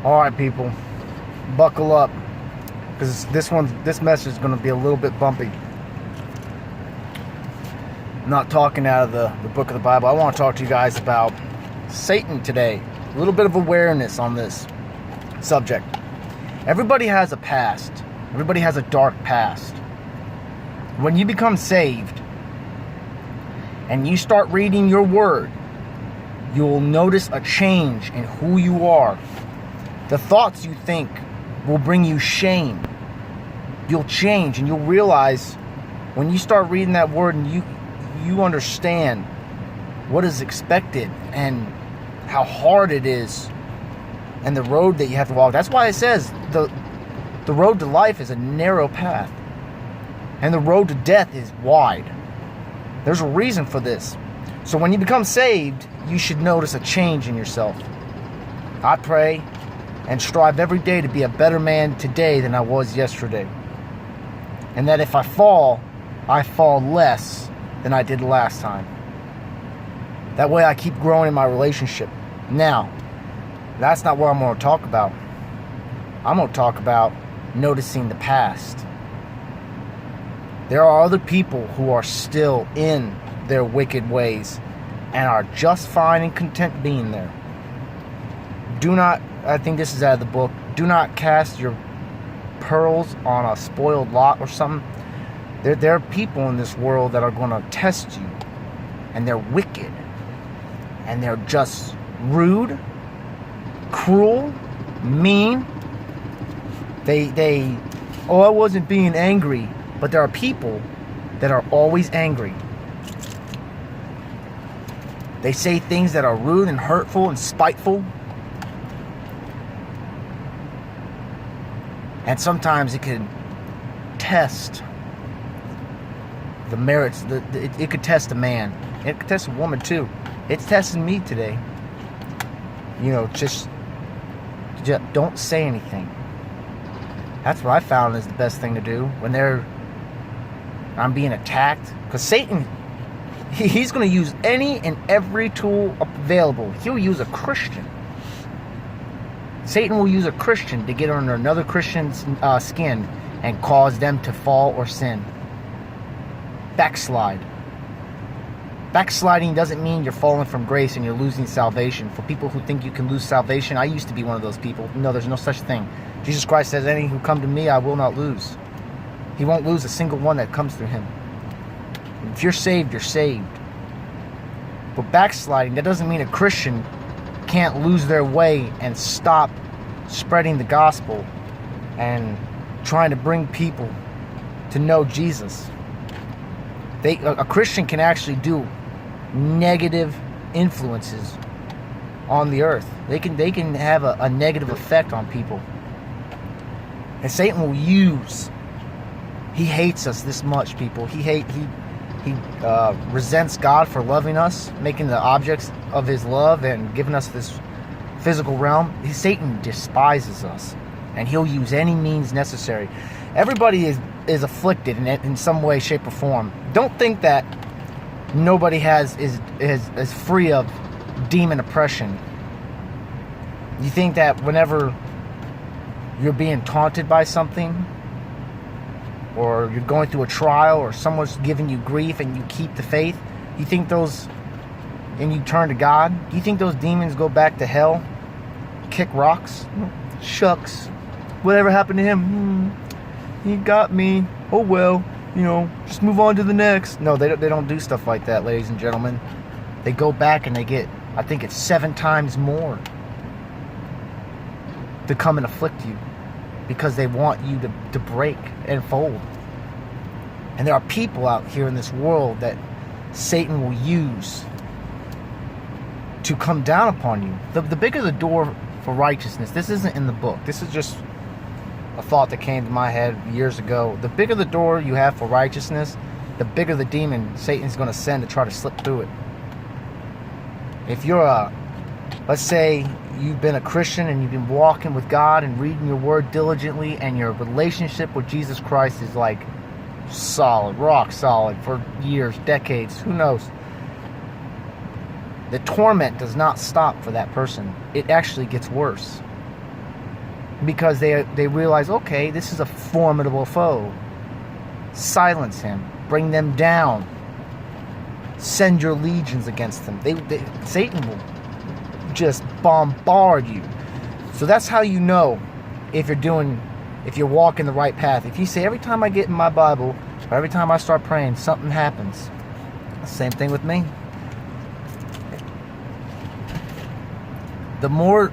All right, people, buckle up, because this message is going to be a little bit bumpy. I'm not talking out of the book of the Bible. I want to talk to you guys about Satan today. A little bit of awareness on this subject. Everybody has a past. Everybody has a dark past. When you become saved and you start reading your word, you'll notice a change in who you are. The thoughts you think will bring you shame. You'll change, and you'll realize when you start reading that word and you understand what is expected and how hard it is and the road that you have to walk. That's why it says the road to life is a narrow path and the road to death is wide. There's a reason for this. So when you become saved, you should notice a change in yourself. I pray and strive every day to be a better man today than I was yesterday. And that if I fall less than I did last time. That way I keep growing in my relationship. Now, that's not what I'm going to talk about. I'm going to talk about noticing the past. There are other people who are still in their wicked ways and are just fine and content being there. Do not, I think this is out of the book, do not cast your pearls on a spoiled lot or something. There are people in this world that are going to test you, and they're wicked, and they're just rude, cruel, mean. I wasn't being angry, but there are people that are always angry. They say things that are rude and hurtful and spiteful. And sometimes it can test the merits. It could test a man. It could test a woman too. It's testing me today. Just don't say anything. That's what I found is the best thing to do when I'm being attacked. Because Satan, he's going to use any and every tool available. He'll use a Christian. Satan will use a Christian to get under another Christian's skin and cause them to fall or sin. Backslide. Backsliding doesn't mean you're falling from grace and you're losing salvation. For people who think you can lose salvation, I used to be one of those people. No, there's no such thing. Jesus Christ says, any who come to me, I will not lose. He won't lose a single one that comes through him. If you're saved, you're saved. But backsliding, that doesn't mean a Christian can't lose their way and stop spreading the gospel and trying to bring people to know Jesus. A Christian can actually do negative influences on the earth. They can have a negative effect on people. And Satan will use. He hates us this much, people. He resents God for loving us, making the objects of his love and giving us this physical realm. Satan despises us, and he'll use any means necessary. Everybody is afflicted in some way, shape, or form. Don't think that nobody is free of demon oppression. You think that whenever you're being taunted by something, or you're going through a trial, or someone's giving you grief and you keep the faith, you think and you turn to God, do you think those demons go back to hell, kick rocks? Shucks, whatever happened to him? He got me. Oh well, just move on to the next. No, they don't do stuff like that, ladies and gentlemen. They go back and they get, I think it's 7 times more to come and afflict you, because they want you to break and fold. And there are people out here in this world that Satan will use to come down upon you. The bigger the door for righteousness, this isn't in the book, this is just a thought that came to my head years ago. The bigger the door you have for righteousness, the bigger the demon Satan's going to send to try to slip through it. If you're let's say you've been a Christian and you've been walking with God and reading your word diligently, and your relationship with Jesus Christ is like solid, rock solid for years, decades, who knows. The torment does not stop for that person. It actually gets worse. because they realize, okay, this is a formidable foe. Silence him. Bring them down. Send your legions against them. Satan will just bombard you. So that's how you know if you're walking the right path. If you say, every time I get in my Bible, or every time I start praying, something happens. Same thing with me. The more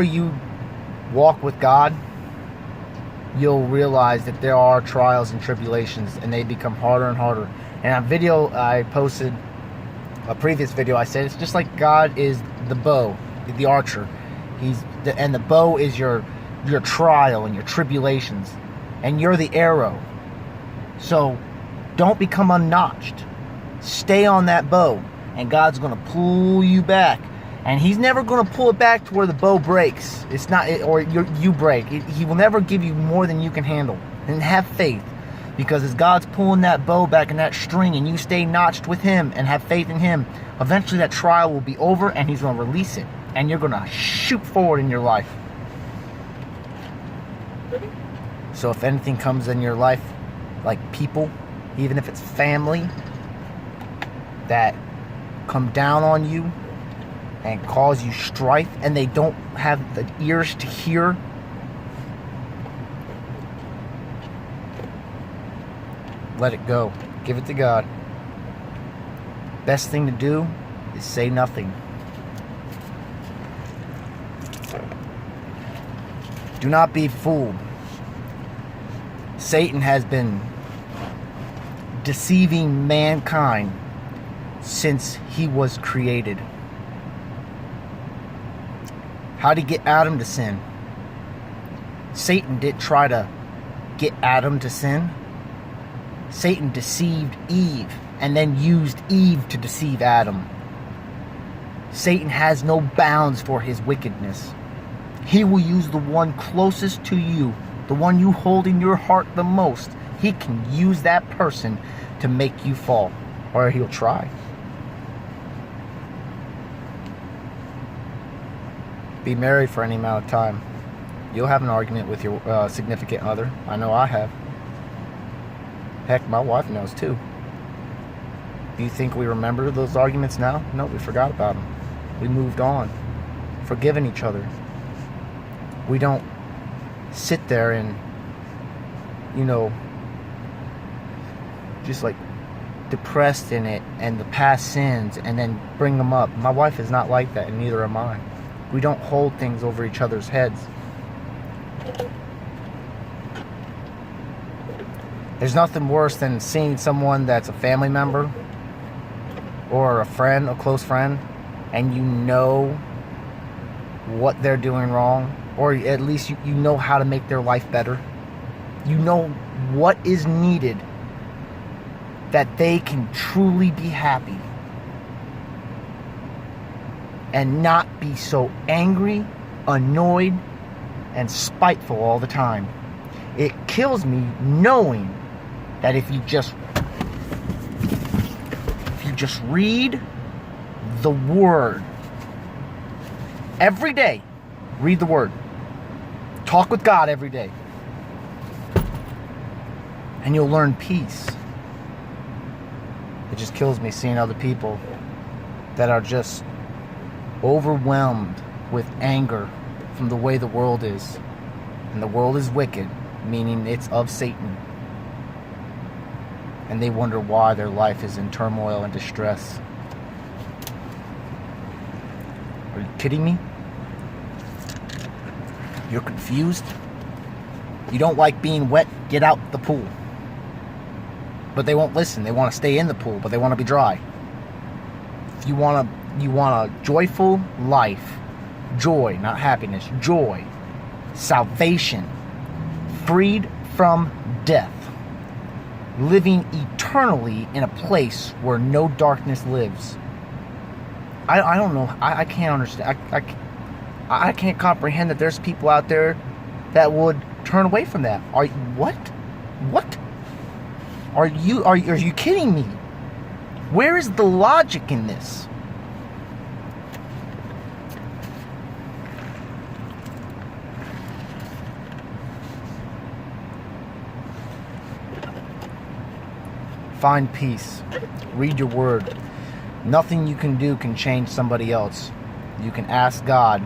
you walk with God, you'll realize that there are trials and tribulations, and they become harder and harder. And a video I posted, a previous video, I said it's just like God is the bow, the archer. And the bow is your trial and your tribulations, and you're the arrow. So don't become unnotched. Stay on that bow, and God's going to pull you back. And He's never going to pull it back to where the bow breaks. It's not, or you break. He will never give you more than you can handle. And have faith, because as God's pulling that bow back and that string, and you stay notched with Him and have faith in Him, eventually that trial will be over, and He's going to release it, and you're going to shoot forward in your life. So if anything comes in your life, like people, even if it's family, that come down on you and cause you strife, and they don't have the ears to hear, let it go. Give it to God. Best thing to do is say nothing. Do not be fooled. Satan has been deceiving mankind since he was created. How did he get Adam to sin? Satan didn't try to get Adam to sin. Satan deceived Eve and then used Eve to deceive Adam. Satan has no bounds for his wickedness. He will use the one closest to you, the one you hold in your heart the most. He can use that person to make you fall, or he'll try. Be married for any amount of time. You'll have an argument with your significant other. I know I have. Heck, my wife knows too. Do you think we remember those arguments now? No, we forgot about them. We moved on. Forgiving each other. We don't sit there and, just like depressed in it and the past sins and then bring them up. My wife is not like that, and neither am I. We don't hold things over each other's heads. There's nothing worse than seeing someone that's a family member or a friend, a close friend, and you know what they're doing wrong, or at least you know how to make their life better. You know what is needed that they can truly be happy and not be so angry, annoyed, and spiteful all the time. It kills me knowing that if you just read the Word every day, read the Word, talk with God every day, and you'll learn peace. It just kills me seeing other people that are just overwhelmed with anger from the way the world is. And the world is wicked, meaning it's of Satan. And they wonder why their life is in turmoil and distress. Are you kidding me? You're confused? You don't like being wet? Get out the pool. But they won't listen. They want to stay in the pool, but they want to be dry. If you want a joyful life, joy, not happiness, joy, salvation, freed from death, living eternally in a place where no darkness lives. I don't know. I can't understand. I can't comprehend that there's people out there that would turn away from that. What? Are you kidding me? Where is the logic in this? Find peace. Read your word. Nothing you can do can change somebody else. You can ask God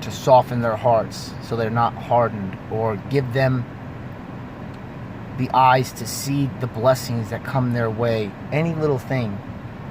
to soften their hearts so they're not hardened, or give them the eyes to see the blessings that come their way. Any little thing.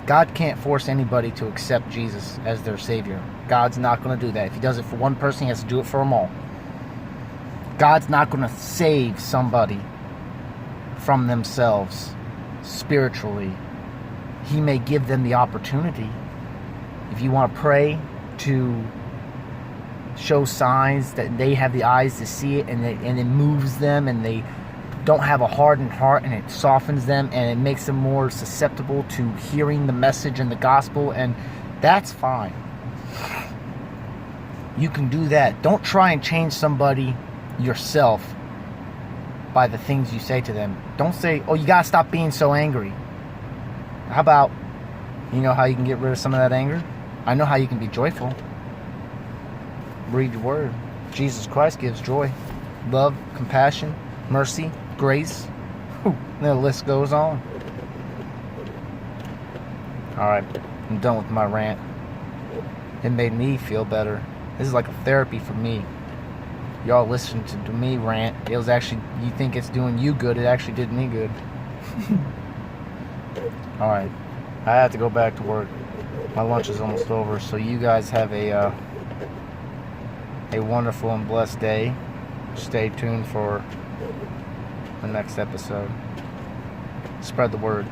God can't force anybody to accept Jesus as their Savior. God's not going to do that. If He does it for one person, He has to do it for them all. God's not going to save somebody from themselves spiritually. He may give them the opportunity. If you want to pray to show signs that they have the eyes to see it, and it moves them, and they don't have a hardened heart, and it softens them, and it makes them more susceptible to hearing the message and the gospel, and that's fine. You can do that. Don't try and change somebody yourself by the things you say to them. Don't say, oh, you gotta stop being so angry. How about, you know how you can get rid of some of that anger? I know how you can be joyful. Read your word. Jesus Christ gives joy, love, compassion, mercy, grace. Whew, the list goes on. Alright, I'm done with my rant. It made me feel better. This is like a therapy for me. Y'all listen to me rant. It was actually, you think it's doing you good, it actually did me good. Alright, I have to go back to work. My lunch is almost over, so you guys have a wonderful and blessed day. Stay tuned for the next episode. Spread the word.